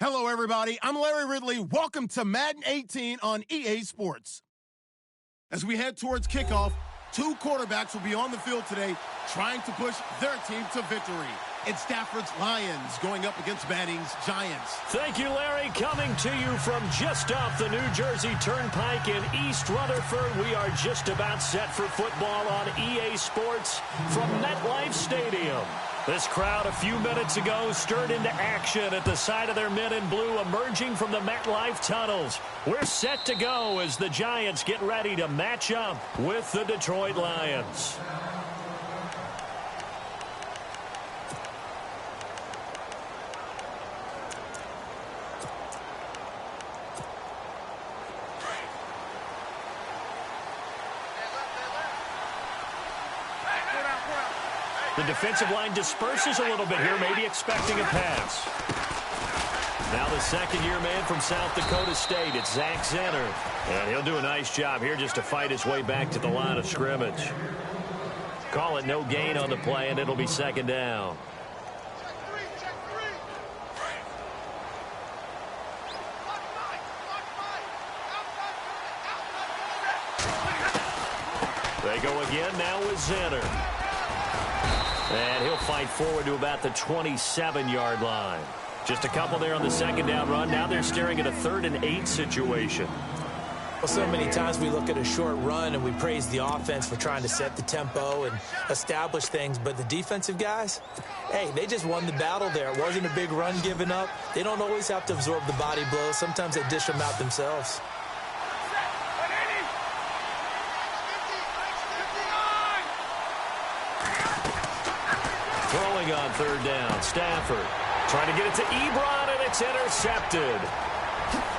Hello, everybody. I'm Larry Ridley. Welcome to Madden 18 on EA Sports. As we head towards kickoff, two quarterbacks will be on the field today trying to push their team to victory. It's Stafford's Lions going up against Manning's Giants. Thank you, Larry. Coming to you from just off the New Jersey Turnpike in East Rutherford, we are just about set for football on EA Sports from MetLife Stadium. This crowd a few minutes ago stirred into action at the side of their men in blue emerging from the MetLife tunnels. We're set to go as the Giants get ready to match up with the Detroit Lions. The defensive line disperses a little bit here, maybe expecting a pass. Now the second-year man from South Dakota State, it's Zach Zenner. And he'll do a nice job here just to fight his way back to the line of scrimmage. Call it no gain on the play, and it'll be second down. They go again now with Zenner. And he'll fight forward to about the 27-yard line. Just a couple there on the second down run. Now they're staring at a 3rd and 8 situation. Well, so many times we look at a short run and we praise the offense for trying to set the tempo and establish things. But the defensive guys, hey, they just won the battle there. It wasn't a big run given up. They don't always have to absorb the body blows. Sometimes they dish them out themselves. Throwing on 3rd down, Stafford trying to get it to Ebron, and it's intercepted.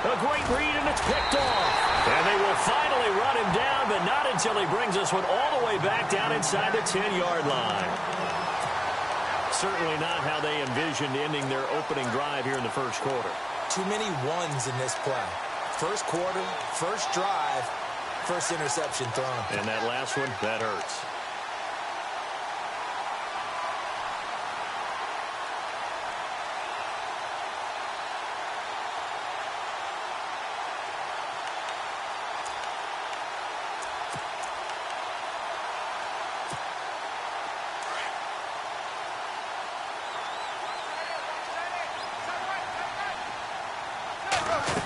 A great read, and it's picked off. And they will finally run him down, but not until he brings this one all the way back down inside the 10-yard line. Certainly not how they envisioned ending their opening drive here in the first quarter. Too many ones in this play. First quarter, first drive, first interception thrown. And that last one, that hurts.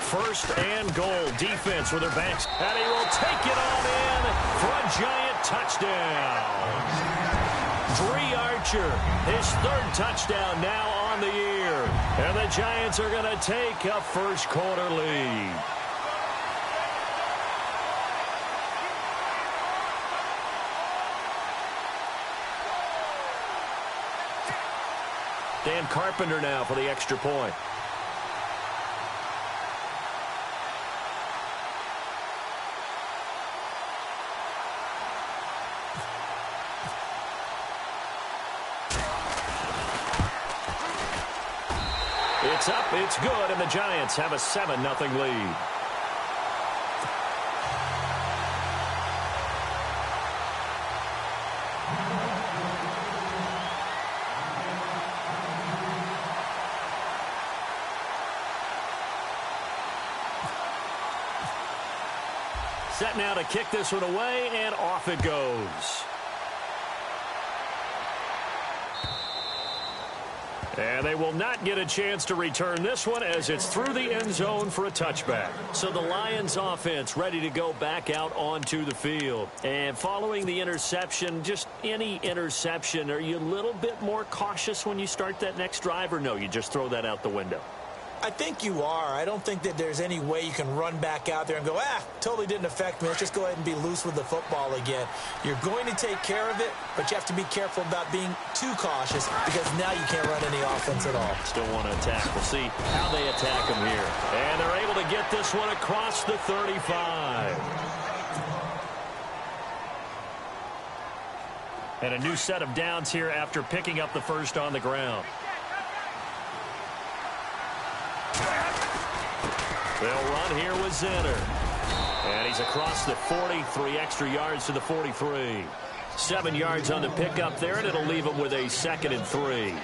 First and goal, defense with their backs. And he will take it on in for a giant touchdown. Dree Archer, his 3rd touchdown now on the year. And the Giants are going to take a first quarter lead. Dan Carpenter now for the extra point. It's up, it's good, and the Giants have a 7-0 lead. Set now to kick this one away, and off it goes. And they will not get a chance to return this one as it's through the end zone for a touchback. So the Lions offense ready to go back out onto the field. And following the interception, just any interception, are you a little bit more cautious when you start that next drive, or no, you just throw that out the window? I think you are. I don't think that there's any way you can run back out there and go, totally didn't affect me. Let's just go ahead and be loose with the football again. You're going to take care of it, but you have to be careful about being too cautious because now you can't run any offense at all. Still want to attack. We'll see how they attack them here. And they're able to get this one across the 35. And a new set of downs here after picking up the first on the ground. They'll run here with Zenner. And he's across the 40, 3 extra yards to the 43. 7 yards on the pickup there, and it'll leave him with a 2nd and 3.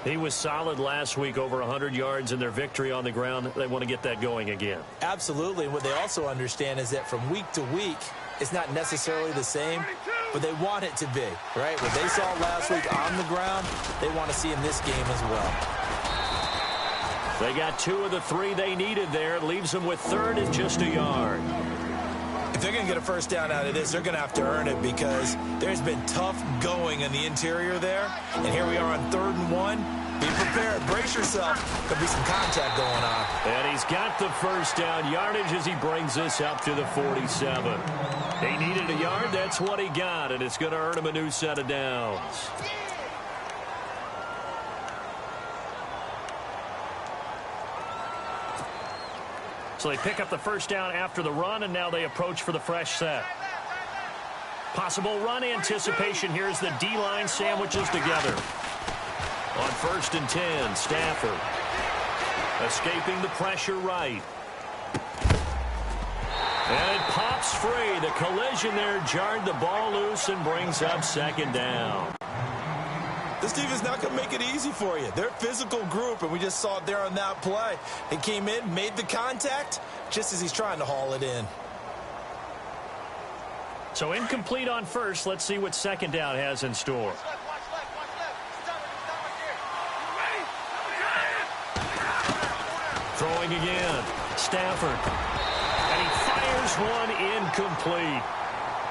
He was solid last week, over 100 yards in their victory on the ground. They want to get that going again. Absolutely. And what they also understand is that from week to week, it's not necessarily the same, but they want it to be, right? What they saw last week on the ground, they want to see in this game as well. They got 2 of the 3 they needed there. It leaves them with 3rd and just a yard. If they're going to get a first down out of this, they're going to have to earn it because there's been tough going in the interior there. And here we are on 3rd and 1. Be prepared. Brace yourself. There'll be some contact going on. And he's got the first down yardage as he brings this up to the 47. He needed a yard. That's what he got, and it's going to earn him a new set of downs. So they pick up the first down after the run, and now they approach for the fresh set. Possible run anticipation here as the D-line sandwiches together. On 1st and 10, Stafford. Escaping the pressure right. And it pops free. The collision there jarred the ball loose and brings up 2nd down. This team is not going to make it easy for you. They're a physical group, and we just saw it there on that play. They came in, made the contact, just as he's trying to haul it in. So incomplete on 1st. Let's see what 2nd down has in store. Throwing again. Stafford. And he fires one incomplete.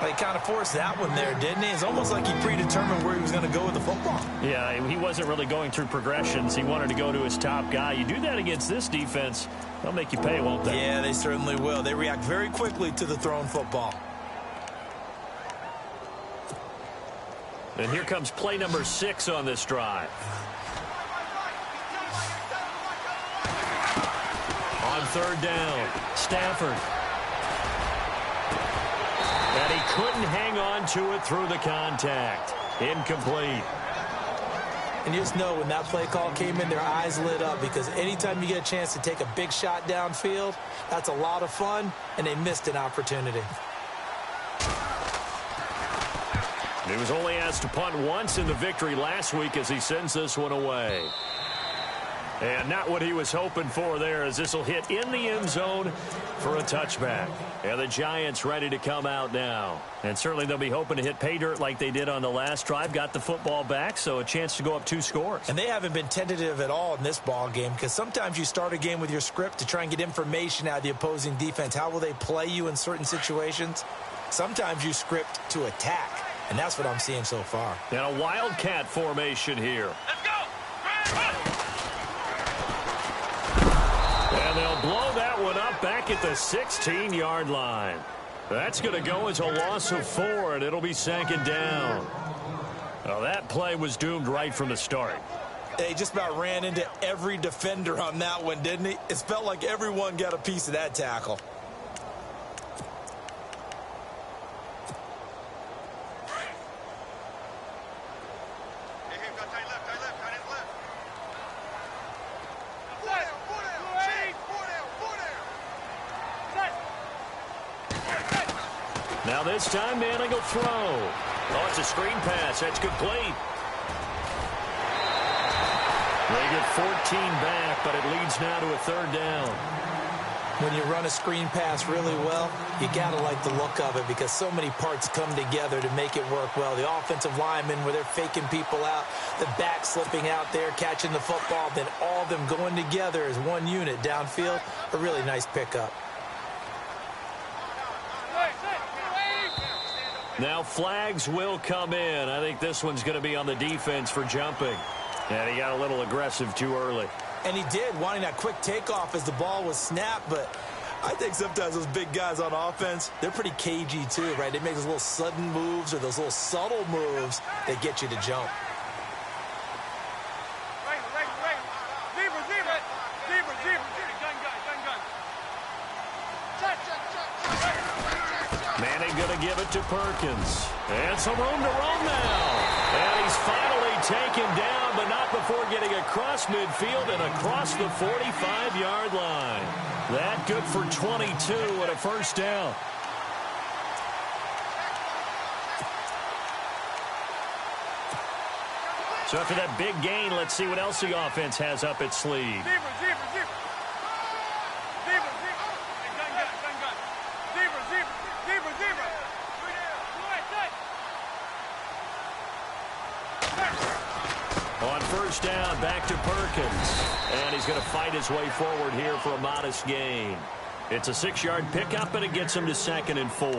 He kind of forced that one there, didn't he? It's almost like he predetermined where he was going to go with the football. Yeah, he wasn't really going through progressions. He wanted to go to his top guy. You do that against this defense, they'll make you pay, won't they? Yeah, they certainly will. They react very quickly to the thrown football. And here comes play number 6 on this drive. On 3rd down, Stafford. And he couldn't hang on to it through the contact. Incomplete. And you just know when that play call came in, their eyes lit up because anytime you get a chance to take a big shot downfield, that's a lot of fun, and they missed an opportunity. He was only asked to punt once in the victory last week as he sends this one away. And not what he was hoping for there, as this will hit in the end zone for a touchback. And the Giants ready to come out now. And certainly they'll be hoping to hit pay dirt like they did on the last drive. Got the football back, so a chance to go up 2 scores. And they haven't been tentative at all in this ball game because sometimes you start a game with your script to try and get information out of the opposing defense. How will they play you in certain situations? Sometimes you script to attack, and that's what I'm seeing so far. And a wildcat formation here. Let's go! And they'll blow that one up back at the 16-yard line. That's going to go as a loss of 4, and it'll be 2nd down. Well, that play was doomed right from the start. They just about ran into every defender on that one, didn't he? It felt like everyone got a piece of that tackle. Now this time, Manning will throw. Oh, it's a screen pass. That's complete. They get 14 back, but it leads now to a 3rd down. When you run a screen pass really well, you got to like the look of it because so many parts come together to make it work well. The offensive linemen, where they're faking people out, the back slipping out there, catching the football, then all of them going together as one unit downfield. A really nice pickup. Now flags will come in. I think this one's going to be on the defense for jumping. And he got a little aggressive too early. And he did, wanting that quick takeoff as the ball was snapped. But I think sometimes those big guys on offense, they're pretty cagey too, right? They make those little sudden moves or those little subtle moves that get you to jump. Manning going to give it to Perkins. And some room to roam now. And he's finally taken down, but not before getting across midfield and across the 45-yard line. That good for 22 and a first down. So after that big gain, let's see what else the offense has up its sleeve. On first down, back to Perkins. And he's going to fight his way forward here for a modest gain. It's a 6-yard pickup, and it gets him to 2nd and 4.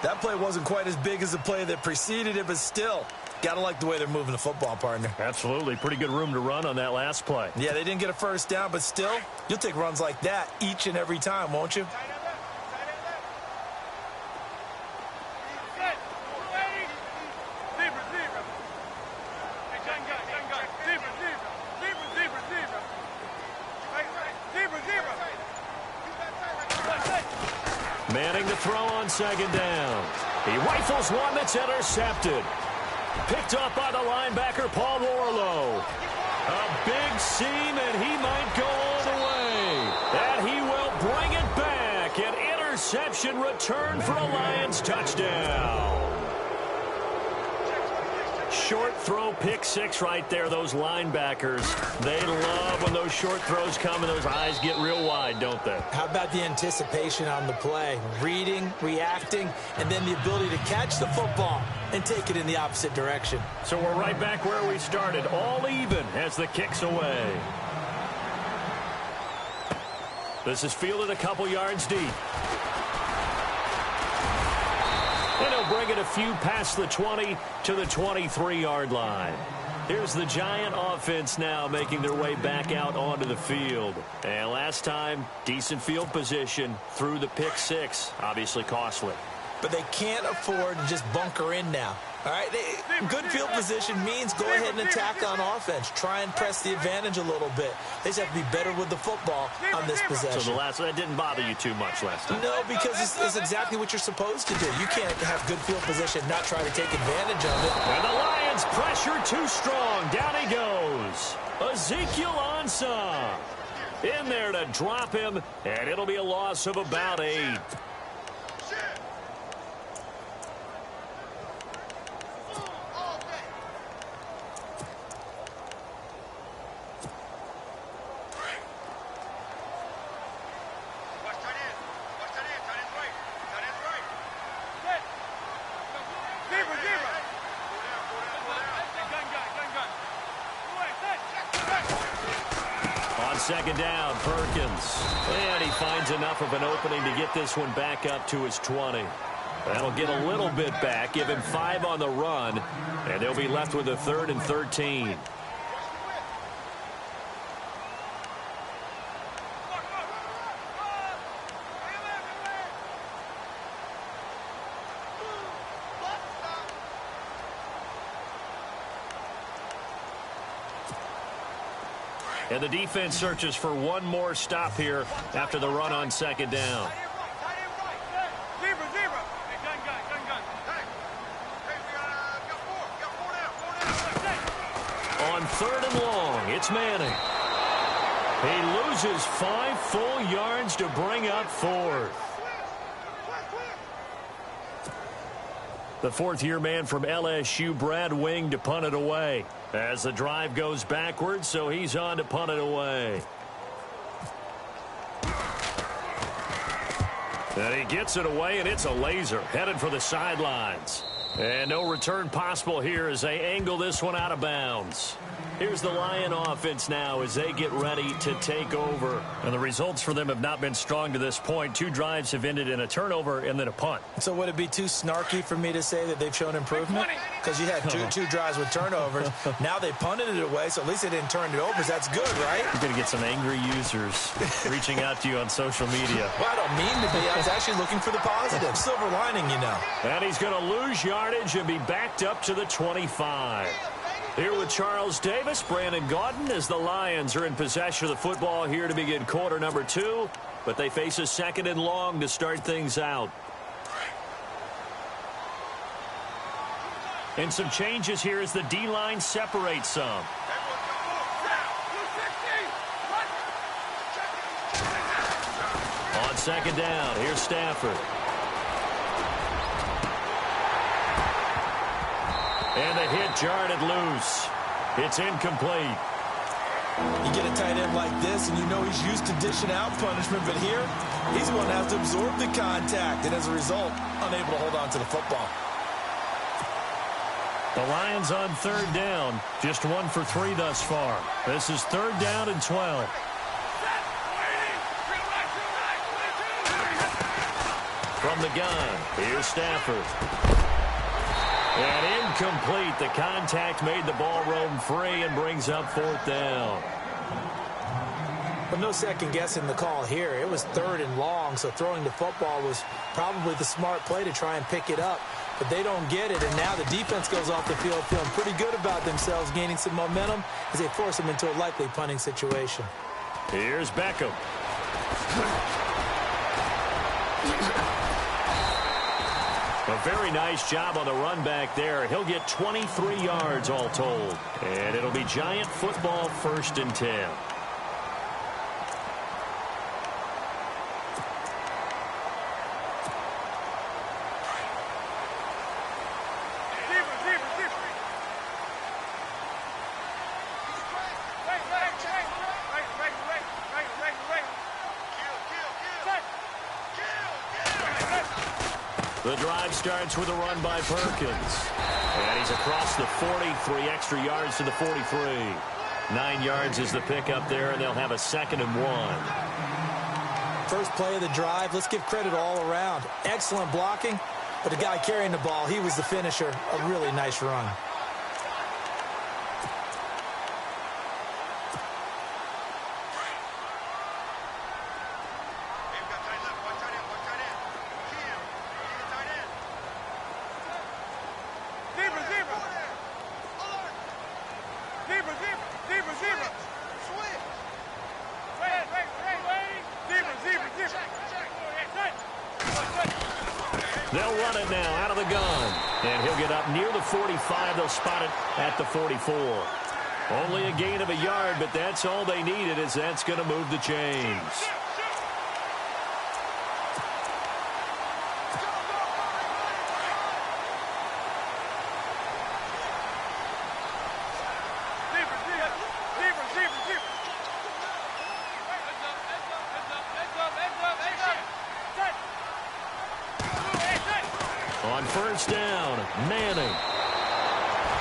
That play wasn't quite as big as the play that preceded it, but still, got to like the way they're moving the football, partner. Absolutely. Pretty good room to run on that last play. Yeah, they didn't get a first down, but still, you'll take runs like that each and every time, won't you? Manning to throw on 2nd down. He rifles one that's intercepted. Picked up by the linebacker, Paul Warlow. A big seam, and he might go all the way. And he will bring it back. An interception return for a Lions touchdown. Short throw, pick 6 right there. Those linebackers, they love when those short throws come and those eyes get real wide, don't they? How about the anticipation on the play? Reading, reacting, and then the ability to catch the football and take it in the opposite direction. So we're right back where we started, all even as the kick's away. This is fielded a couple yards deep. And he'll bring it a few past the 20 to the 23-yard line. Here's the Giant offense now making their way back out onto the field. And last time, decent field position through the pick 6. Obviously costly. But they can't afford to just bunker in now. All right, good field position means go ahead and attack on offense. Try and press the advantage a little bit. They just have to be better with the football on this possession. So that didn't bother you too much last time? No, because it's exactly what you're supposed to do. You can't have good field position, not try to take advantage of it. And the Lions pressure too strong. Down he goes. Ezekiel Ansah in there to drop him, and it'll be a loss of about 8. Second down, Perkins. And he finds enough of an opening to get this one back up to his 20. That'll get a little bit back, give him 5 on the run, and they'll be left with a 3rd and 13. And the defense searches for one more stop here after the run on 2nd down. On 3rd and long, it's Manning. He loses 5 full yards to bring up 4th. The 4th-year man from LSU, Brad Wing, to punt it away. As the drive goes backwards, so he's on to punt it away. And he gets it away, and it's a laser headed for the sidelines. And no return possible here as they angle this one out of bounds. Here's the Lion offense now as they get ready to take over. And the results for them have not been strong to this point. 2 drives have ended in a turnover and then a punt. So would it be too snarky for me to say that they've shown improvement? Because you had two drives with turnovers. Now they punted it away, so at least they didn't turn it over. So that's good, right? You're going to get some angry users reaching out to you on social media. Well, I don't mean to be. I was actually looking for the positive. Silver lining, you know. And he's going to lose yardage and be backed up to the 25. Here with Charles Davis, Brandon Gaudin, as the Lions are in possession of the football here to begin quarter number 2. But they face a 2nd and long to start things out. And some changes here as the D-line separates some. On 2nd down, here's Stafford. And the hit jarred it loose. It's incomplete. You get a tight end like this, and you know he's used to dishing out punishment, but here, he's the one that has to absorb the contact, and as a result, unable to hold on to the football. The Lions on third down, just 1 for 3 thus far. This is third down and 12. From the gun, here's Stafford. And incomplete. The contact made the ball roam free and brings up fourth down. But no second guessing the call here. It was third and long, so throwing the football was probably the smart play to try and pick it up. But they don't get it, and now the defense goes off the field feeling pretty good about themselves, gaining some momentum as they force them into a likely punting situation. Here's Beckham. A very nice job on the run back there. He'll get 23 yards all told. And it'll be Giant football, 1st and 10. The drive starts with a run by Perkins. And he's across the 43 extra yards to the 43. 9 yards is the pickup there, and they'll have a 2nd and 1. First play of the drive, let's give credit all around. Excellent blocking, but the guy carrying the ball, he was the finisher. A really nice run. They'll run it now out of the gun. And he'll get up near the 45. They'll spot it at the 44. Only a gain of a yard, but that's all they needed, as that's going to move the chains. On first down, Manning.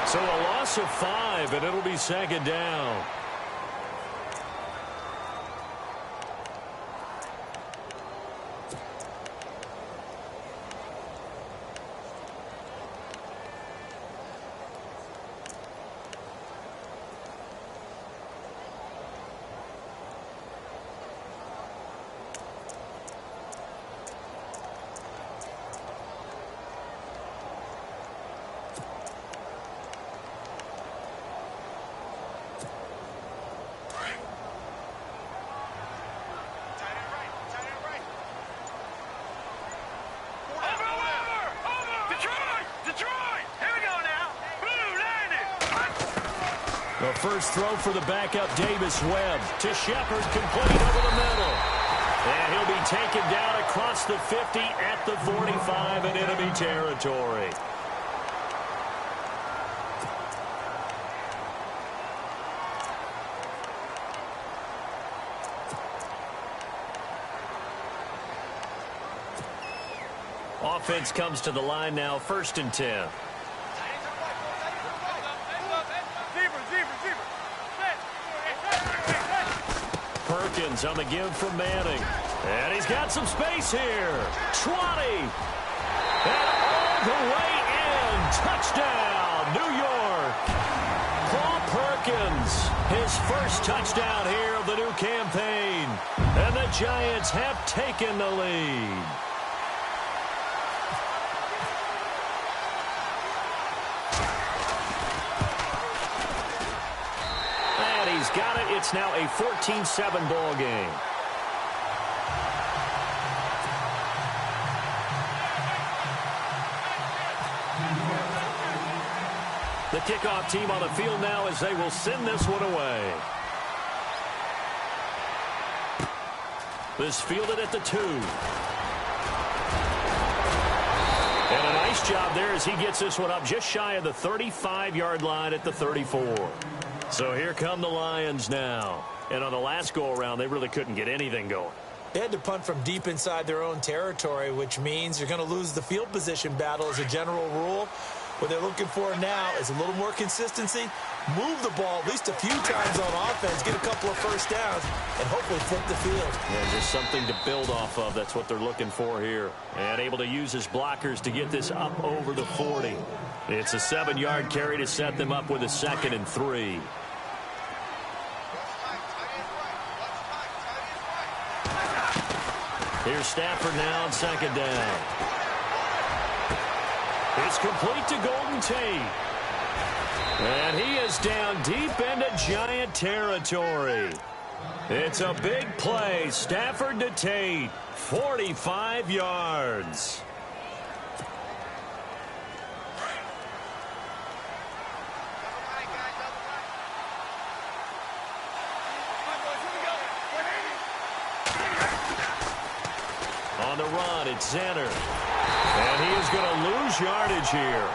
So a loss of 5, and it'll be 2nd down. The first throw for the backup, Davis Webb, to Shepard, complete over the middle. And he'll be taken down across the 50 at the 45 in enemy territory. Offense comes to the line now, 1st and 10. Perkins on the give from Manning. And he's got some space here. 20. And all the way in. Touchdown, New York. Paul Perkins, his first touchdown here of the new campaign. And the Giants have taken the lead. He's got it. It's now a 14-7 ball game. The kickoff team on the field now as they will send this one away. This fielded at the 2. And a Nice job there as he gets this one up just shy of the 35-yard line at the 34. So here come the Lions now. And on the last go-around, they really couldn't get anything going. They had to punt from deep inside their own territory, which means you're going to lose the field position battle as a general rule. What they're looking for now is a little more consistency, move the ball at least a few times on offense, get a couple of first downs, and hopefully flip the field. Yeah, just something to build off of. That's what they're looking for here. And able to use his blockers to get this up over the 40. It's a 7-yard carry to set them up with a 2nd and 3. Here's Stafford now on 2nd down. It's complete to Golden Tate. And he is down deep into Giant territory. It's a big play. Stafford to Tate. 45 yards. On the run, it's Zenner. And he is going to lose yardage here.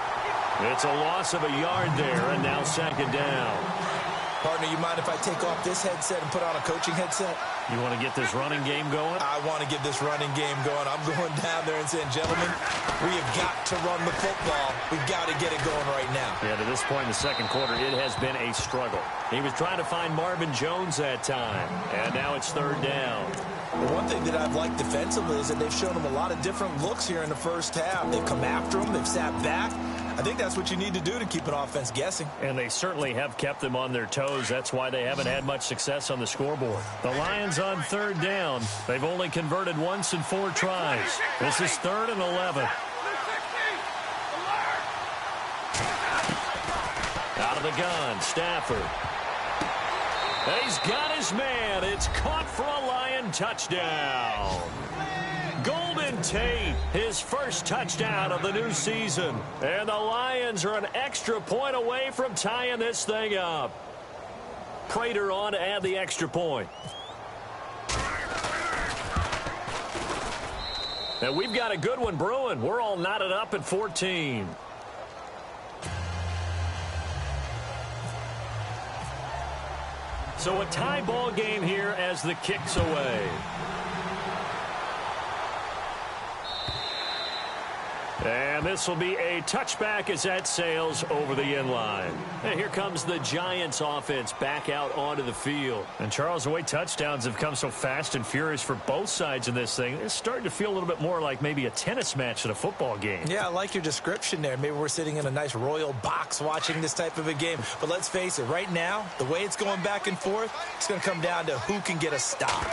It's a loss of a yard there, and now 2nd down. Partner, you mind if I take off this headset and put on a coaching headset? You want to get this running game going? I want to get this running game going. I'm going down there and saying, gentlemen, we have got to run the football. We've got to get it going right now. Yeah, to this point in the second quarter, it has been a struggle. He was trying to find Marvin Jones that time, and now it's 3rd down. Well, one thing that I've liked defensively is that they've shown him a lot of different looks here in the first half. They've come after him. They've sat back. I think that's what you need to do to keep an offense guessing. And they certainly have kept them on their toes. That's why they haven't had much success on the scoreboard. The Lions on 3rd down. They've only converted once in 4 tries. This is 3rd and 11. Out of the gun, Stafford. He's got his man. It's caught for a Lion touchdown. Golden Tate, his first touchdown of the new season. And the Lions are an extra point away from tying this thing up. Prater on to add the extra point. And we've got a good one brewing. We're all knotted up at 14. So a tie ball game here as the kick's away. And this will be a touchback as that sails over the end line. And here comes the Giants offense back out onto the field. And Charles, the way touchdowns have come so fast and furious for both sides in this thing, it's starting to feel a little bit more like maybe a tennis match than a football game. Yeah, I like your description there. Maybe we're sitting in a nice royal box watching this type of a game. But let's face it, right now, the way it's going back and forth, it's going to come down to who can get a stop.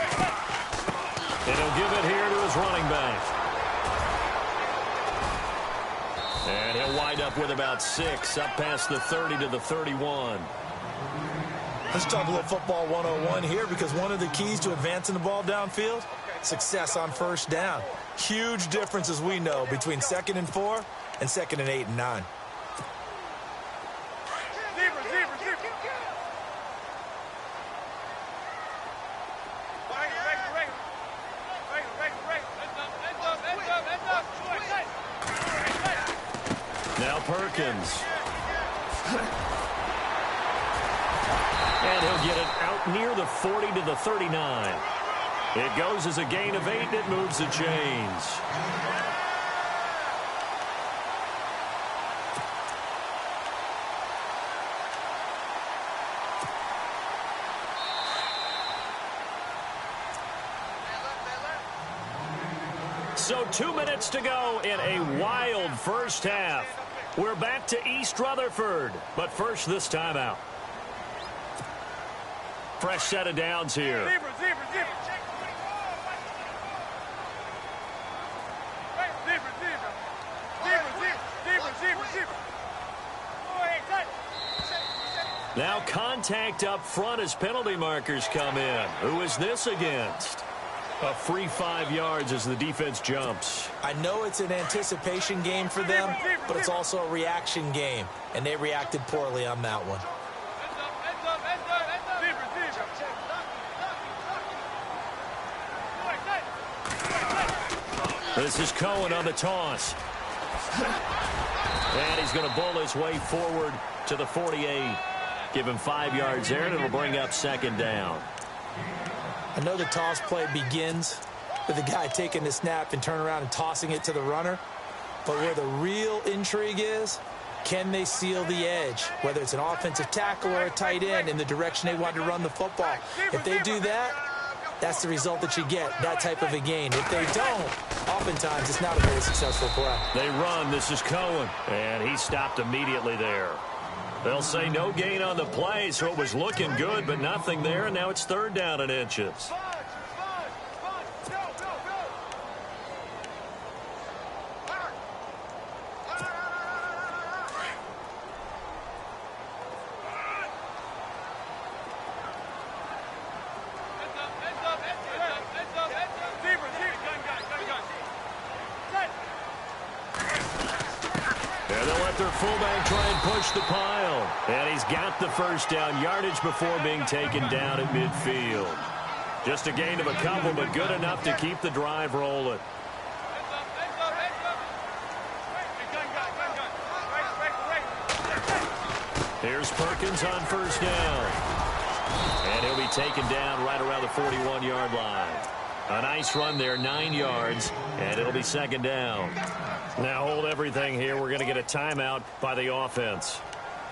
And he'll give it here to his running back. And he'll wind up with about 6, up past the 30 to the 31. Let's talk a little football 101 here, because one of the keys to advancing the ball downfield, success on first down. Huge difference, as we know, between 2nd and 4 and 2nd and 8 and 9. Now Perkins. And he'll get it out near the 40 to the 39. It goes as a gain of 8, and it moves the chains. So 2 minutes to go in a wild first half. We're back to East Rutherford, but first this timeout. Fresh set of downs here. Now contact up front as penalty markers come in. Who is this against? A free 5 yards as the defense jumps. I know it's an anticipation game for them, but it's also a reaction game, and they reacted poorly on that one. This is Cohen on the toss. And he's going to bull his way forward to the 48. Give him 5 yards there, and it'll bring up second down. I know the toss play begins with the guy taking the snap and turning around and tossing it to the runner. But where the real intrigue is, can they seal the edge, whether it's an offensive tackle or a tight end in the direction they want to run the football? If they do that, that's the result that you get, that type of a gain. If they don't, oftentimes it's not a very successful play. They run. This is Cohen, and he stopped immediately there. They'll say no gain on the play, so it was looking good, but nothing there, and now it's third down and inches. Fullback try and push the pile. And he's got the first down yardage before being taken down at midfield. Just a gain of a couple, but good enough to keep the drive rolling. Here's Perkins on first down. And he'll be taken down right around the 41-yard line. A nice run there, 9 yards, and it'll be second down. Now hold everything here. We're going to get a timeout by the offense,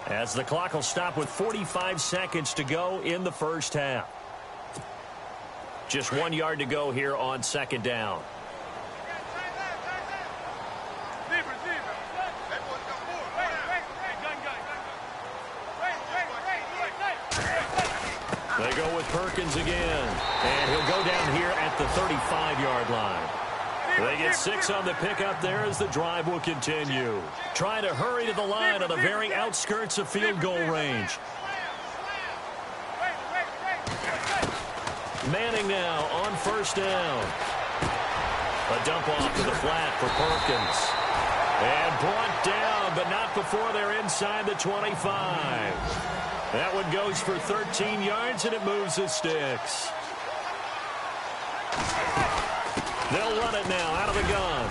as the clock will stop with 45 seconds to go in the first half. Just 1 yard to go here on second down. They go with Perkins again, and he'll go down here at the 35-yard line. They get 6 on the pickup there as the drive will continue. Trying to hurry to the line on the very outskirts of field goal range. Manning now on first down. A dump off to the flat for Perkins. And brought down, but not before they're inside the 25. That one goes for 13 yards, and it moves the sticks. They'll run it now out of the gun.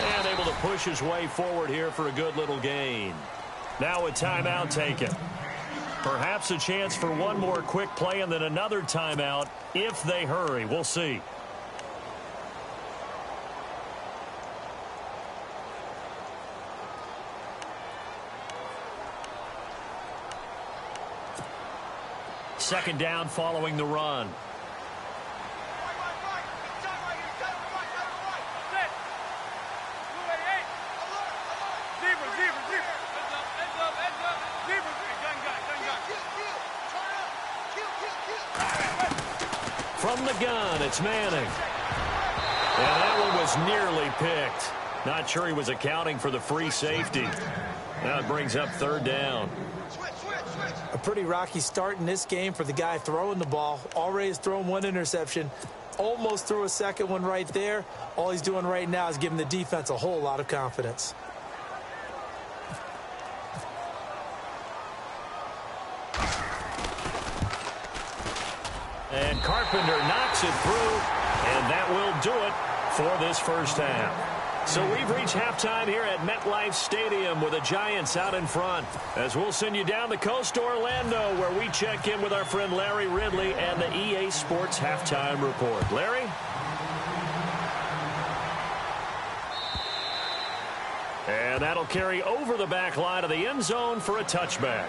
And able to push his way forward here for a good little gain. Now a timeout taken. Perhaps a chance for one more quick play and then another timeout if they hurry. We'll see. Second down following the run. From the gun, it's Manning. And that one was nearly picked. Not sure he was accounting for the free safety. Now it brings up third down. A pretty rocky start in this game for the guy throwing the ball. Already has thrown one interception. Almost threw a second one right there. All he's doing right now is giving the defense a whole lot of confidence. And Carpenter knocks it through, and that will do it for this first half. So we've reached halftime here at MetLife Stadium with the Giants out in front, as we'll send you down the coast to Orlando, where we check in with our friend Larry Ridley and the EA Sports Halftime Report. Larry? And that'll carry over the back line of the end zone for a touchback.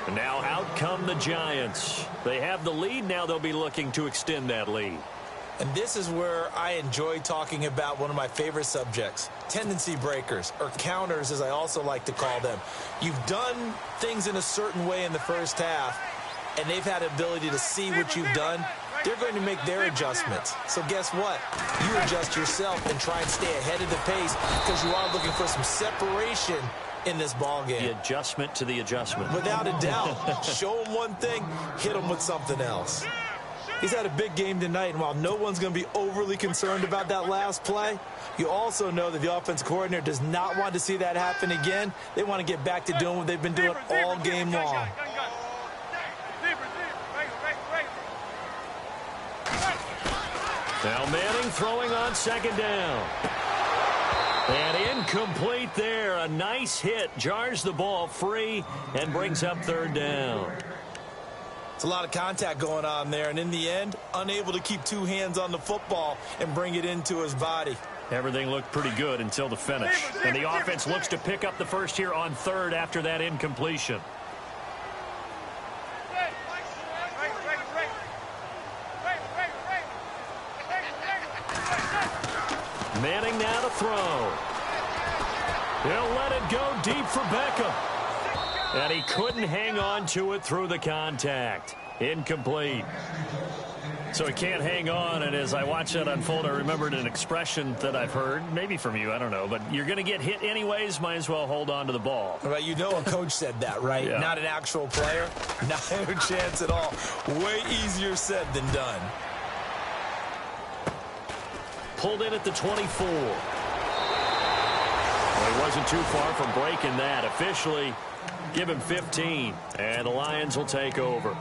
And now out come the Giants. They have the lead. Now they'll be looking to extend that lead. And this is where I enjoy talking about one of my favorite subjects, tendency breakers, or counters as I also like to call them. You've done things in a certain way in the first half, and they've had the ability to see what you've done. They're going to make their adjustments. So guess what? You adjust yourself and try and stay ahead of the pace, because you are looking for some separation in this ball game. The adjustment to the adjustment. Without a doubt. Show him one thing, hit him with something else. He's had a big game tonight, and while no one's going to be overly concerned about that last play, you also know that the offense coordinator does not want to see that happen again. They want to get back to doing what they've been doing all game long. Now Manning throwing on second down. And incomplete there. A nice hit. Jars the ball free and brings up third down. It's a lot of contact going on there, and in the end, unable to keep two hands on the football and bring it into his body. Everything looked pretty good until the finish. And the offense looks to pick up the first here on third after that incompletion. Manning now to throw. He'll let it go deep for Beckham. And he couldn't hang on to it through the contact. Incomplete. So he can't hang on, and as I watch that unfold, I remembered an expression that I've heard, maybe from you, I don't know, but you're going to get hit anyways, might as well hold on to the ball. Right, you know a coach said that, right? Yeah. Not an actual player. Not a chance at all. Way easier said than done. Pulled in at the 24. Well, he wasn't too far from breaking that. Officially, give him 15, and the Lions will take over.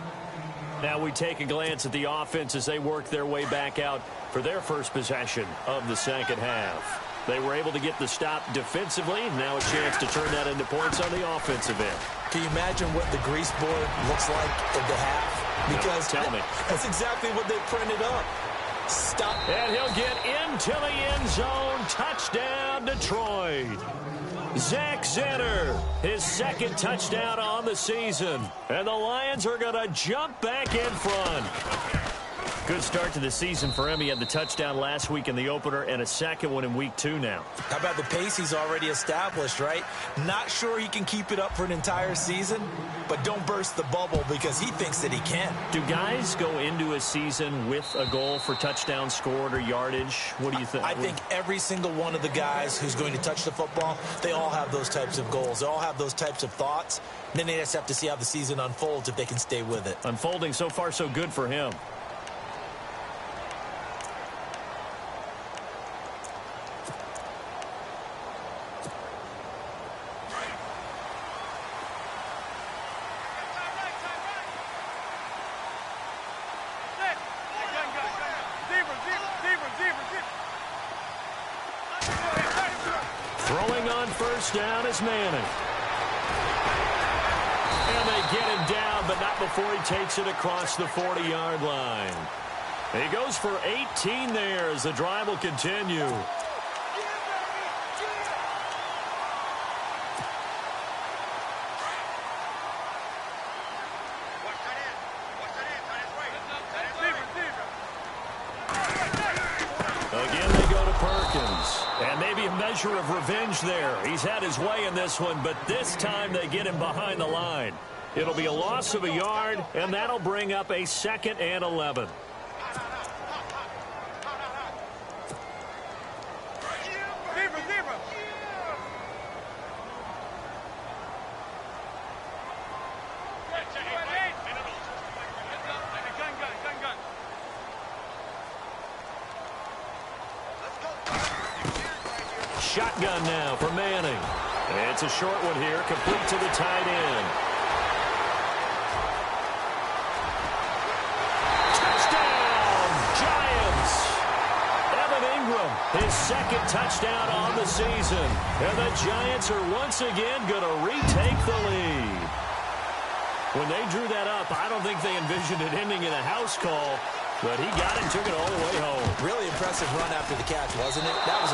Now we take a glance at the offense as they work their way back out for their first possession of the second half. They were able to get the stop defensively. Now a chance to turn that into points on the offensive end. Can you imagine what the grease board looks like at the half? Because no, tell me. That's exactly what they printed up. Stop. And he'll get into the end zone. Touchdown, Detroit. Zach Zenner, his second touchdown on the season. And the Lions are going to jump back in front. Good start to the season for him. He had the touchdown last week in the opener and a second one in week 2 now. How about the pace he's already established, right? Not sure he can keep it up for an entire season, but don't burst the bubble because he thinks that he can. Do guys go into a season with a goal for touchdown scored or yardage? What do you think? I think every single one of the guys who's going to touch the football, they all have those types of goals. They all have those types of thoughts. Then they just have to see how the season unfolds if they can stay with it. Unfolding so far so good for him. Throwing on first down is Manning. And they get him down, but not before he takes it across the 40-yard line. He goes for 18 there as the drive will continue. Again, they go to Perkins. And maybe a measure of revenge there. He's had his way in this one, but this time they get him behind the line. It'll be a loss of a yard, and that'll bring up a 2nd and 11. Shotgun now for Manning. It's a short one here, complete to the tight end. Touchdown, Giants! Evan Ingram, his second touchdown on the season. And the Giants are once again going to retake the lead. When they drew that up, I don't think they envisioned it ending in a house call. But he got it and took it all the way home. Really impressive run after the catch, wasn't it? That was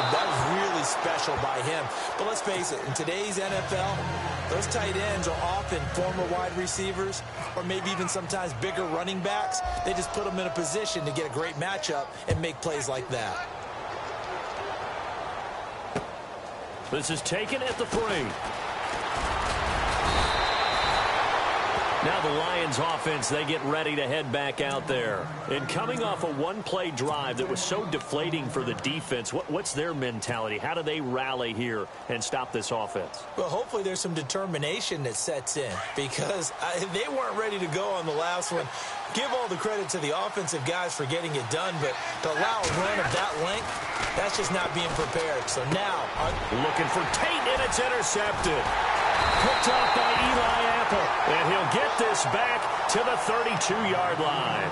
really special by him. But let's face it, in today's NFL, those tight ends are often former wide receivers or maybe even sometimes bigger running backs. They just put them in a position to get a great matchup and make plays like that. This is taken at the 3. Now the Lions offense, they get ready to head back out there. And coming off a one-play drive that was so deflating for the defense, what's their mentality? How do they rally here and stop this offense? Well, hopefully there's some determination that sets in because they weren't ready to go on the last one. Give all the credit to the offensive guys for getting it done, but to allow a run of that length, that's just not being prepared. So now, looking for Tate, and it's intercepted. Picked off by Eli Apple, and he'll get this back to the 32-yard line.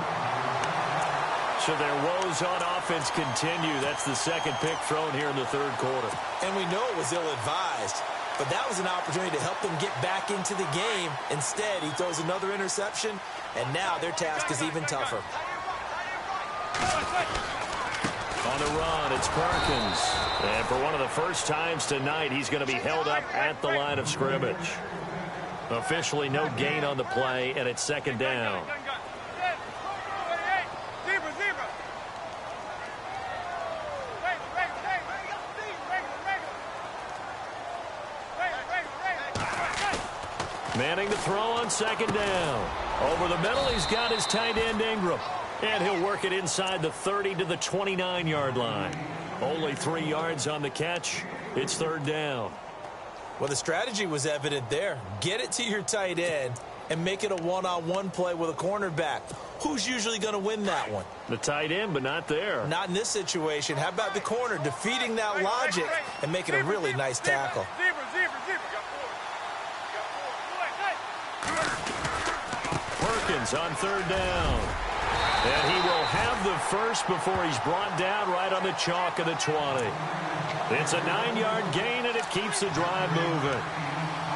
So their woes on offense offense continue. That's the second pick thrown here in the third quarter. And we know it was ill-advised, but that was an opportunity to help them get back into the game. Instead, he throws another interception, and now their task is even tougher. On the run, it's Perkins. And for one of the first times tonight, he's going to be held up at the line of scrimmage. Officially no gain on the play, and it's second down. Manning the throw on second down. Over the middle, he's got his tight end Ingram. And he'll work it inside the 30 to the 29-yard line. Only 3 yards on the catch. It's third down. Well, the strategy was evident there. Get it to your tight end and make it a one-on-one play with a cornerback. Who's usually going to win that one? The tight end, but not there. Not in this situation. How about the corner defeating that logic and making a really nice tackle? Perkins on third down. And he will have the first before he's brought down right on the chalk of the 20. It's a 9-yard gain, and it keeps the drive moving.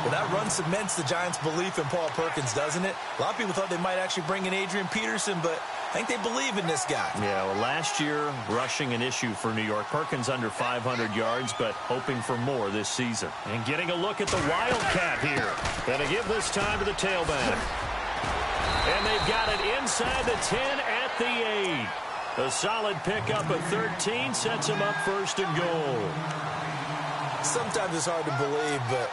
Well, that run cements the Giants' belief in Paul Perkins, doesn't it? A lot of people thought they might actually bring in Adrian Peterson, but I think they believe in this guy. Yeah, well, last year, rushing an issue for New York. Perkins under 500 yards, but hoping for more this season. And getting a look at the Wildcat here. Gonna give this time to the tailback. And they've got it inside the 10 at the 8. A solid pickup of 13 sets him up first and goal. Sometimes it's hard to believe, but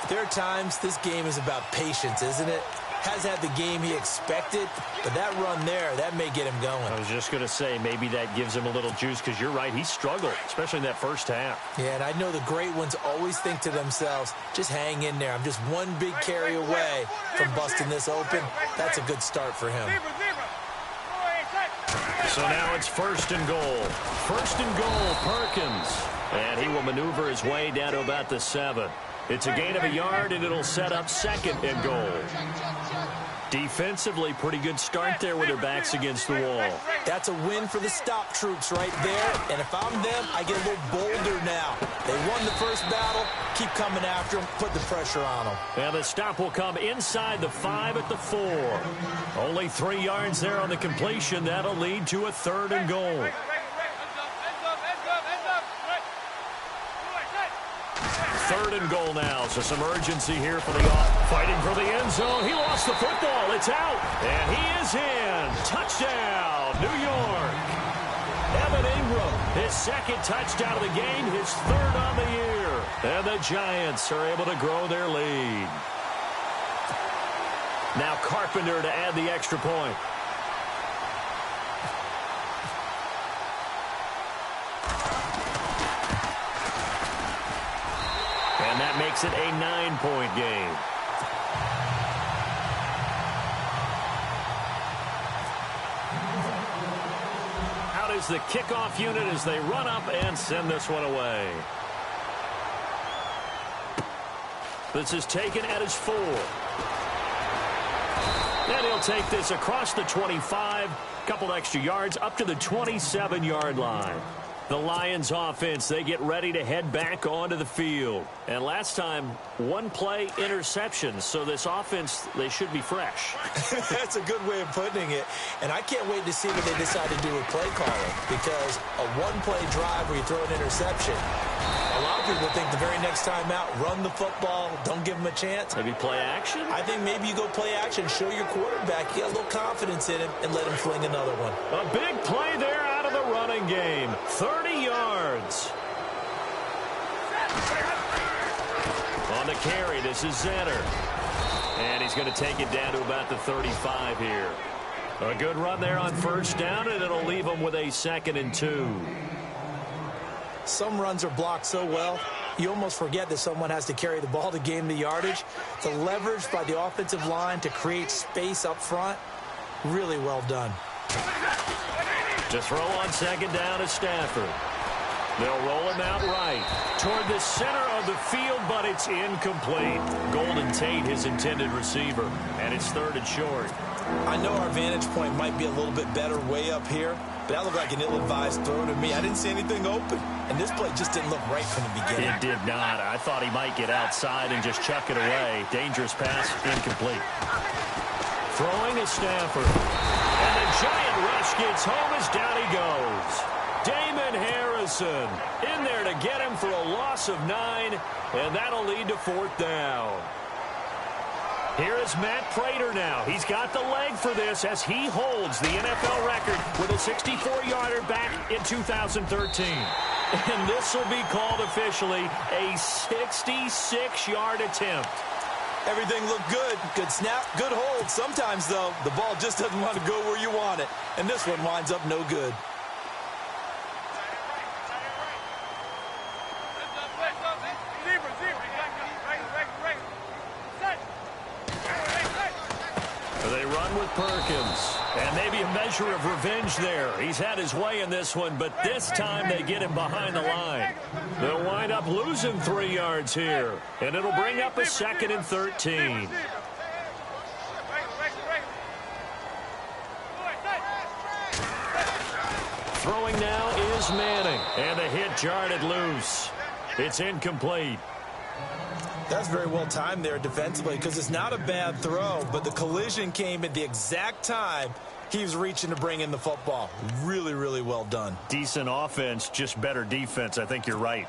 there are times this game is about patience, isn't it? Has had the game he expected, but that run there, that may get him going. I was just going to say, maybe that gives him a little juice, because you're right, he struggled, especially in that first half. Yeah, and I know the great ones always think to themselves, just hang in there. I'm just one big carry away from busting this open. That's a good start for him. So now it's first and goal. First and goal, Perkins. And he will maneuver his way down to about the 7. It's a gain of a yard, and it'll set up second and goal. Defensively, pretty good start there with their backs against the wall. That's a win for the stop troops right there. And if I'm them, I get a little bolder now. They won the first battle. Keep coming after them. Put the pressure on them. And the stop will come inside the 5 at the 4. Only 3 yards there on the completion. That'll lead to a third and goal. Third and goal now, so some urgency here for the off. Fighting for the end zone. He lost the football. It's out. And he is in. Touchdown, New York. Evan Ingram, his second touchdown of the game, his third on the year. And the Giants are able to grow their lead. Now Carpenter to add the extra point. And that makes it a 9-point game. Out is the kickoff unit as they run up and send this one away. This is taken at his 4. And he'll take this across the 25, couple extra yards up to the 27-yard line. The Lions offense, they get ready to head back onto the field. And last time, 1 play interception. So this offense, they should be fresh. That's a good way of putting it. And I can't wait to see what they decide to do with play calling. Because a 1-play drive where you throw an interception, a lot of people think the very next time out, run the football, don't give them a chance. Maybe play action? I think maybe you go play action, show your quarterback, get a little confidence in him, and let him fling another one. A big play there out of the running game. 30 yards. On the carry, this is Zetter. And he's going to take it down to about the 35 here. A good run there on first down, and it'll leave him with a 2nd and 2. Some runs are blocked so well, you almost forget that someone has to carry the ball to gain the yardage. The leverage by the offensive line to create space up front, really well done. To throw on second down is Stafford. They'll roll him out right toward the center of the field, but it's incomplete. Golden Tate, his intended receiver, and it's 3rd and short. I know our vantage point might be a little bit better way up here, but that looked like an ill-advised throw to me. I didn't see anything open, and this play just didn't look right from the beginning. It did not. I thought he might get outside and just chuck it away. Dangerous pass, incomplete. Throwing is Stafford. And the giant rush gets home as down he goes. Damon Harrison in there to get him for a loss of 9, and that'll lead to 4th down. Here is Matt Prater now. He's got the leg for this as he holds the NFL record with a 64-yarder back in 2013. And this will be called officially a 66-yard attempt. Everything looked good. Good snap, good hold. Sometimes, though, the ball just doesn't want to go where you want it. And this one winds up no good. They run with Perkins. And maybe a measure of revenge there. He's had his way in this one, but this time they get him behind the line. They'll wind up losing 3 yards here. And it'll bring up a 2nd and 13. Throwing now is Manning. And the hit jarred loose. It's incomplete. That's very well timed there defensively because it's not a bad throw, but the collision came at the exact time he was reaching to bring in the football. Really, really well done. Decent offense, just better defense. I think you're right.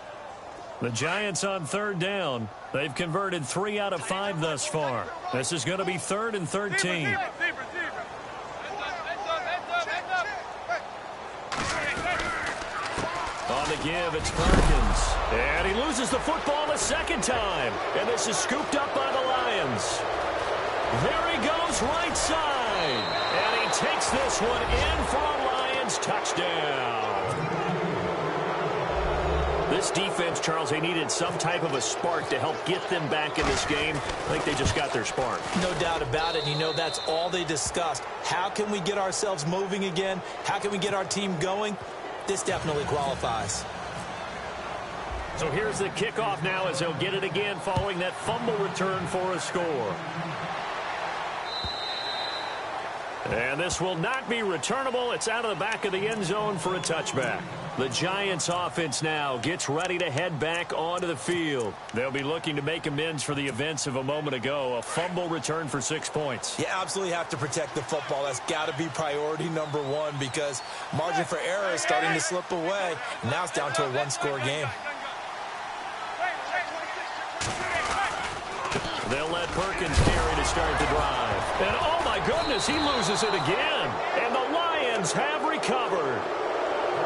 The Giants on 3rd down. They've converted 3 out of 5 thus far. This is going to be 3rd and 13. On the give, it's Perkins. And he loses the football a 2nd time. And this is scooped up by the Lions. There he goes right side. And he takes this one in for a Lions touchdown. This defense, Charles, they needed some type of a spark to help get them back in this game. I think they just got their spark. No doubt about it. You know, that's all they discussed. How can we get ourselves moving again? How can we get our team going? This definitely qualifies. So here's the kickoff now as they'll get it again following that fumble return for a score. And this will not be returnable. It's out of the back of the end zone for a touchback. The Giants offense now gets ready to head back onto the field. They'll be looking to make amends for the events of a moment ago. A fumble return for 6 points. You absolutely have to protect the football. That's got to be priority number 1 because margin for error is starting to slip away. Now it's down to a 1-score game. They'll let Perkins carry to start the drive. And oh my goodness, he loses it again. And the Lions have recovered.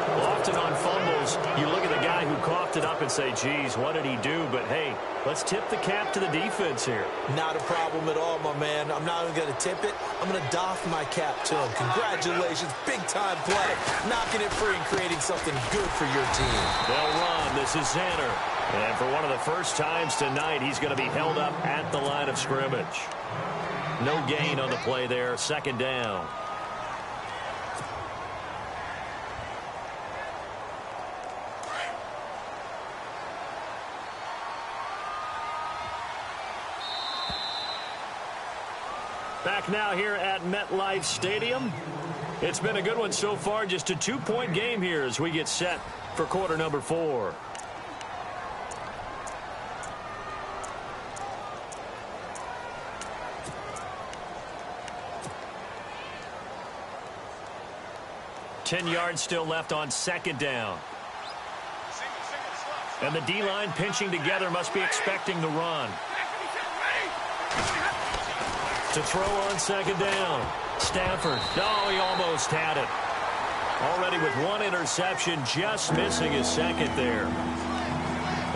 Often on fumbles, you look at the guy who coughed it up and say, geez, what did he do? But, hey, let's tip the cap to the defense here. Not a problem at all, my man. I'm not even going to tip it. I'm going to doff my cap to him. Congratulations, big-time play. Knocking it free and creating something good for your team. They'll run. This is Zanner. And for one of the first times tonight, he's going to be held up at the line of scrimmage. No gain on the play there. 2nd down. Back now here at MetLife Stadium. It's been a good one so far. Just a 2-point game here as we get set for quarter number 4. Ten yards still left on 2nd down. And the D-line pinching together must be expecting the run. To throw on 2nd down. Stafford. Oh, he almost had it. Already with 1 interception, just missing his 2nd there.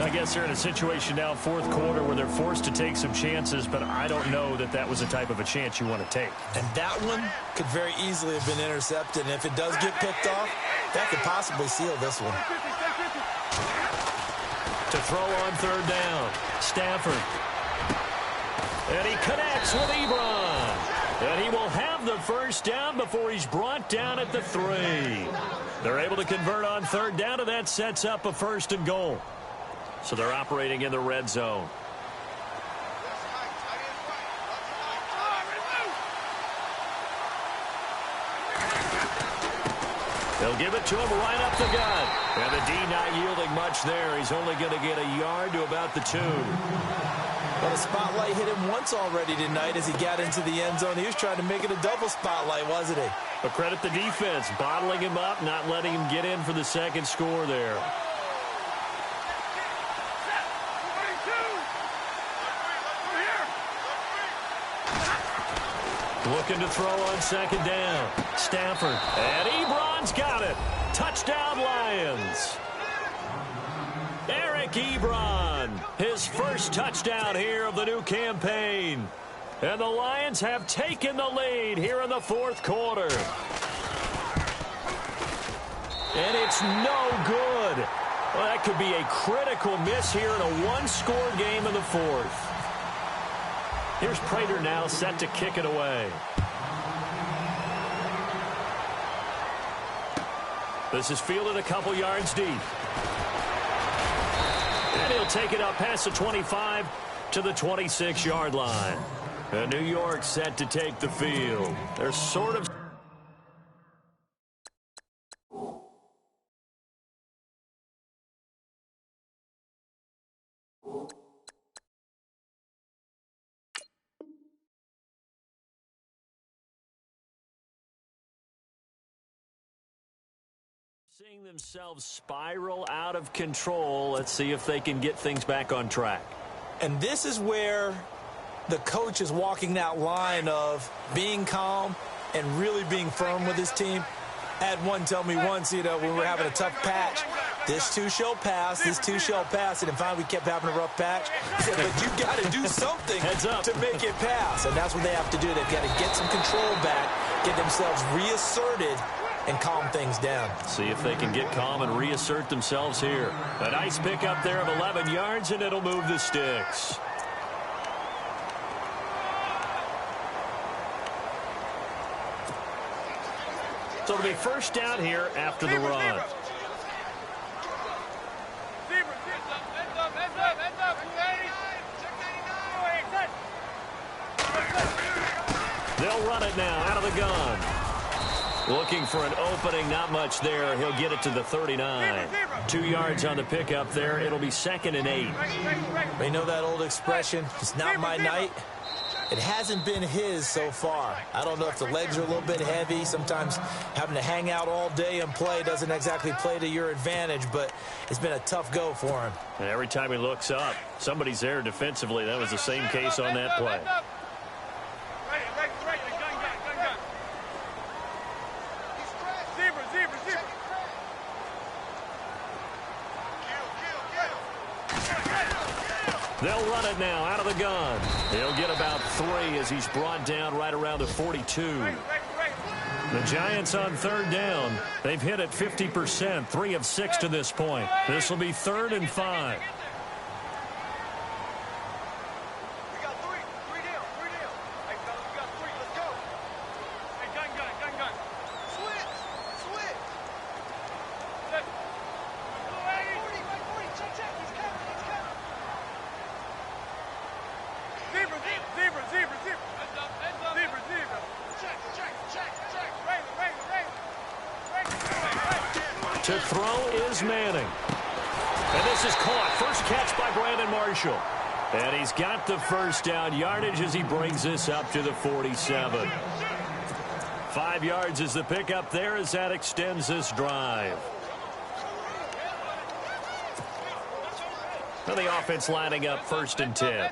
I guess they're in a situation now, 4th quarter, where they're forced to take some chances, but I don't know that that was the type of a chance you want to take. And that one could very easily have been intercepted. And if it does get picked off, that could possibly seal this one. To throw on 3rd down. Stafford. And he connects with Ebron. And he will have the first down before he's brought down at the 3. They're able to convert on third down, and that sets up a 1st and goal. So they're operating in the red zone. They'll give it to him right up the gut. And the D not yielding much there. He's only going to get a yard to about the 2. Well, the spotlight hit him once already tonight as he got into the end zone. He was trying to make it a double spotlight, wasn't he? But credit the defense, bottling him up, not letting him get in for the 2nd score there. Looking to throw on 2nd down. Stafford. And Ebron's got it. Touchdown, Lions. Eric Ebron. His first touchdown here of the new campaign. And the Lions have taken the lead here in the 4th quarter. And it's no good. Well, that could be a critical miss here in a one-score game in the 4th. Here's Prater now set to kick it away. This is fielded a couple yards deep. And he'll take it up past the 25 to the 26-yard line. And New York set to take the field. They're sort of... seeing themselves spiral out of control. Let's see if they can get things back on track. And this is where the coach is walking that line of being calm and really being firm with his team. I had one tell me once, when we were having a tough patch, this too shall pass, this too shall pass. And finally we kept having a rough patch. He said, but you got to do something to make it pass. And that's what they have to do. They've got to get some control back, get themselves reasserted, and calm things down. See if they can get calm and reassert themselves here. A nice pickup there of 11 yards, and it'll move the sticks. So it'll be 1st down here after the run. They'll run it now out of the gun. Looking for an opening, not much there. He'll get it to the 39. 2 yards on the pickup there. It'll be 2nd and 8. You know that old expression, it's not my night. It hasn't been his so far. I don't know if the legs are a little bit heavy. Sometimes having to hang out all day and play doesn't exactly play to your advantage, but it's been a tough go for him. And every time he looks up, somebody's there defensively. That was the same case on that play. They'll run it now out of the gun. He'll get about 3 as he's brought down right around the 42. The Giants on 3rd down. They've hit it 50%, 3 of 6 to this point. This will be 3rd and 5. To throw is Manning. And this is caught. First catch by Brandon Marshall. And he's got the 1st down yardage as he brings this up to the 47. 5 yards is the pickup there as that extends this drive. Now the offense lining up 1st and 10.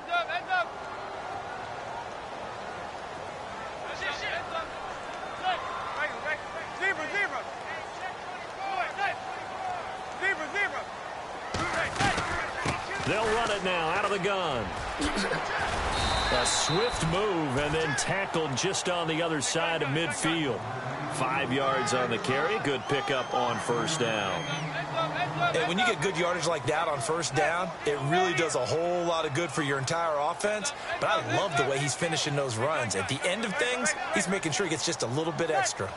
They'll run it now out of the gun. A swift move and then tackled just on the other side of midfield. 5 yards on the carry. Good pickup on 1st down. And when you get good yardage like that on 1st down, it really does a whole lot of good for your entire offense. But I love the way he's finishing those runs. At the end of things, he's making sure he gets just a little bit extra.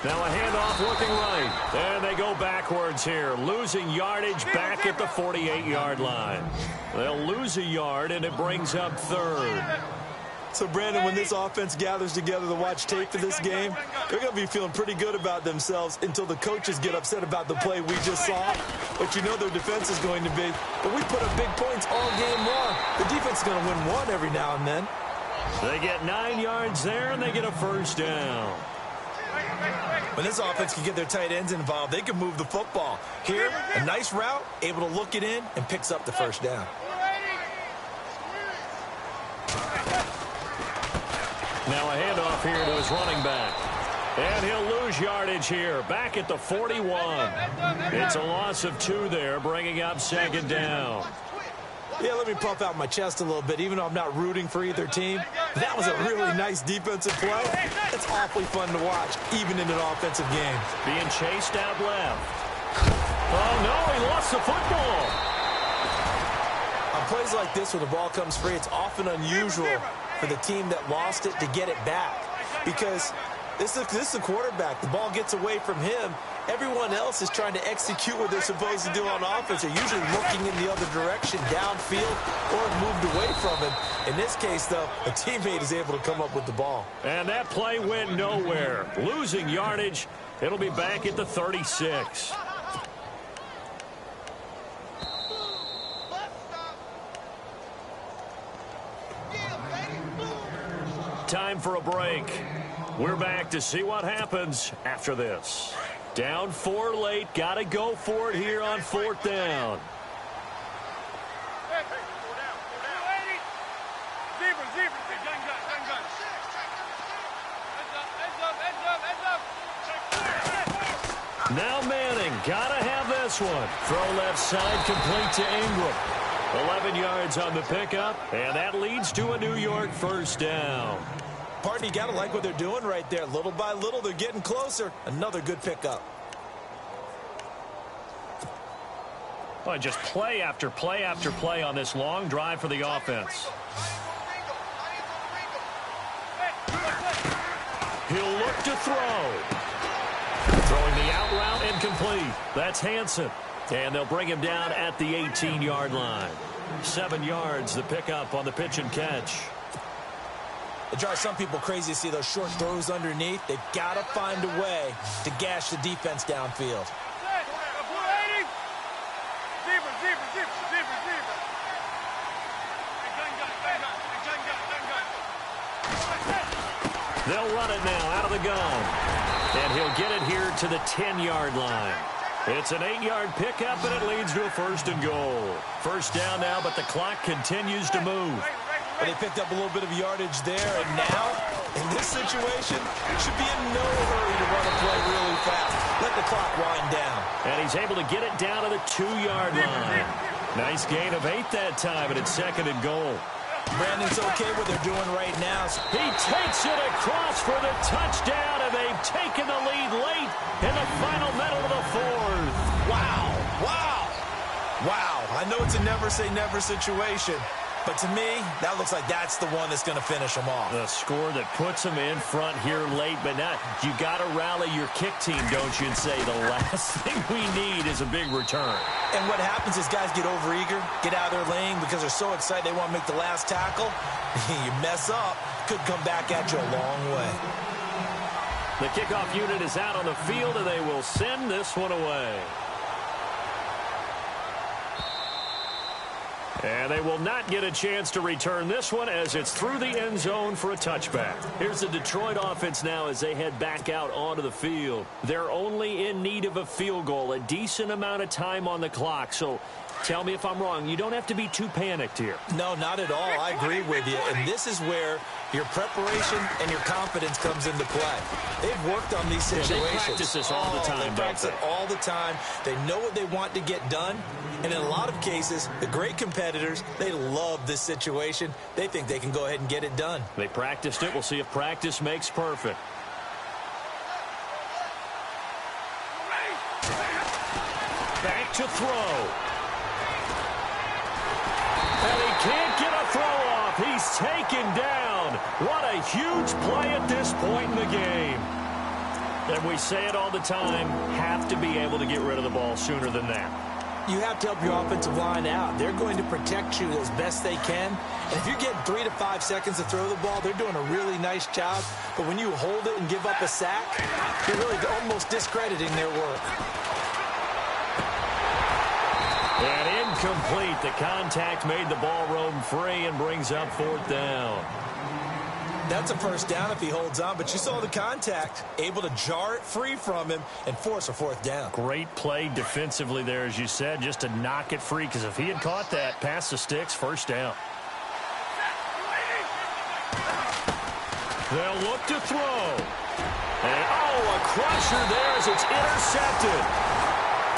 Now a handoff looking right. And they go backwards here. Losing yardage back at the 48-yard line. They'll lose a yard, and it brings up third. So, Brandon, when this offense gathers together to watch tape for this game, they're going to be feeling pretty good about themselves until the coaches get upset about the play we just saw. But you know their defense is going to be. But we put up big points all game long. The defense is going to win one every now and then. They get 9 yards there, and they get a first down. When this offense can get their tight ends involved, they can move the football. Here, a nice route, able to look it in, and picks up the first down. Now a handoff here to his running back. And he'll lose yardage here, back at the 41. It's a loss of 2 there, bringing up second down. Yeah, let me puff out my chest a little bit, even though I'm not rooting for either team. That was a really nice defensive play. It's awfully fun to watch, even in an offensive game. Being chased out left. Oh, no, he lost the football. On plays like this where the ball comes free, it's often unusual for the team that lost it to get it back. Because this is a quarterback. The ball gets away from him. Everyone else is trying to execute what they're supposed to do on offense. They're usually looking in the other direction, downfield, or moved away from him. In this case, though, a teammate is able to come up with the ball. And that play went nowhere. Losing yardage. It'll be back at the 36. Time for a break. We're back to see what happens after this. Down 4 late. Got to go for it here on 4th down. Now Manning. Got to have this one. Throw left side complete to Ingram. 11 yards on the pickup, and that leads to a New York first down. Partner, you got to like what they're doing right there. Little by little, they're getting closer. Another good pickup. Well, just play after play after play on this long drive for the offense. He'll look to throw. Throwing the out route incomplete. That's Hansen. And they'll bring him down at the 18-yard line. 7 yards, the pickup on the pitch and catch. It drives some people crazy to see those short throws underneath. They've got to find a way to gash the defense downfield. They'll run it now out of the gun. And he'll get it here to the 10-yard line. It's an 8-yard pickup, and it leads to a 1st and goal. First down now, but the clock continues to move. But they picked up a little bit of yardage there, and now, in this situation, should be in no hurry to run a play really fast. Let the clock wind down. And he's able to get it down to the 2-yard line. Nice gain of 8 that time, and it's 2nd and goal. Brandon's okay what they're doing right now. He takes it across for the touchdown, and they've taken the lead late in the final minute of the 4th. Wow, wow, wow. I know it's a never-say-never situation, but to me, that looks like that's the one that's going to finish them off. The score that puts them in front here late, but not. You got to rally your kick team, don't you, and say the last thing we need is a big return. And what happens is guys get overeager, get out of their lane because they're so excited they want to make the last tackle. You mess up, could come back at you a long way. The kickoff unit is out on the field, and they will send this one away. And they will not get a chance to return this one as it's through the end zone for a touchback. Here's the Detroit offense now as they head back out onto the field. They're only in need of a field goal, a decent amount of time on the clock. So tell me if I'm wrong. You don't have to be too panicked here. No, not at all. I agree with you. And this is where your preparation and your confidence comes into play. They've worked on these situations. They practice this all the time, They practice it all the time. They know what they want to get done. And in a lot of cases, the great competitors, they love this situation. They think they can go ahead and get it done. They practiced it. We'll see if practice makes perfect. Back to throw. And he can't get a throw off. He's taken down. What a huge play at this point in the game. And we say it all the time, have to be able to get rid of the ball sooner than that. You have to help your offensive line out. They're going to protect you as best they can. And if you're getting 3 to 5 seconds to throw the ball, they're doing a really nice job. But when you hold it and give up a sack, you're really almost discrediting their work. And incomplete. The contact made the ball roam free and brings up 4th down. That's a first down if he holds on, but you saw the contact, able to jar it free from him and force a 4th down. Great play defensively there, as you said, just to knock it free, because if he had caught that, past the sticks, 1st down. They'll look to throw. And, a crusher there as it's intercepted.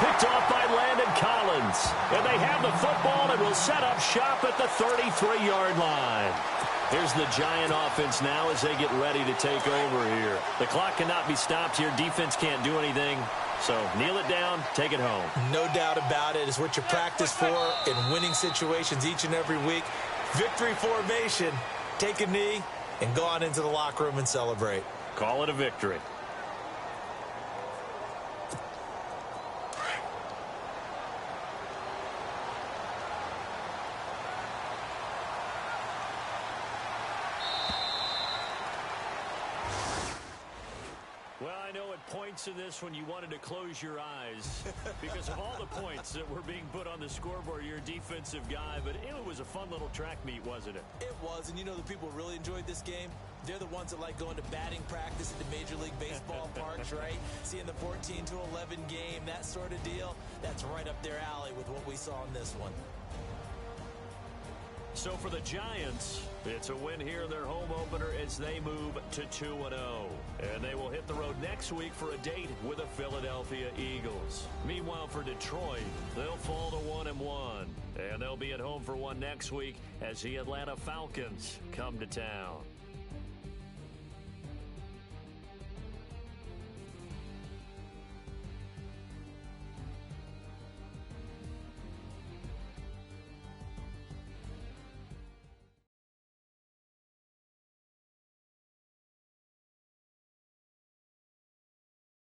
Picked off by Landon Collins. And they have the football and will set up shop at the 33-yard line. Here's the Giant offense now as they get ready to take over here. The clock cannot be stopped here. Defense can't do anything. So kneel it down, take it home. No doubt about it. It's what you practice for in winning situations each and every week. Victory formation. Take a knee and go on into the locker room and celebrate. Call it a victory. Points in this when you wanted to close your eyes because of all the points that were being put on the scoreboard. You're a defensive guy, but it was a fun little track meet, wasn't it? It was, and you know the people who really enjoyed this game? They're the ones that like going to batting practice at the Major League Baseball parks, right? Seeing the 14-11 game, that sort of deal, that's right up their alley with what we saw in this one. So for the Giants, it's a win here in their home opener as they move to 2-0. And they will hit the road next week for a date with the Philadelphia Eagles. Meanwhile, for Detroit, they'll fall to 1-1. And they'll be at home for one next week as the Atlanta Falcons come to town.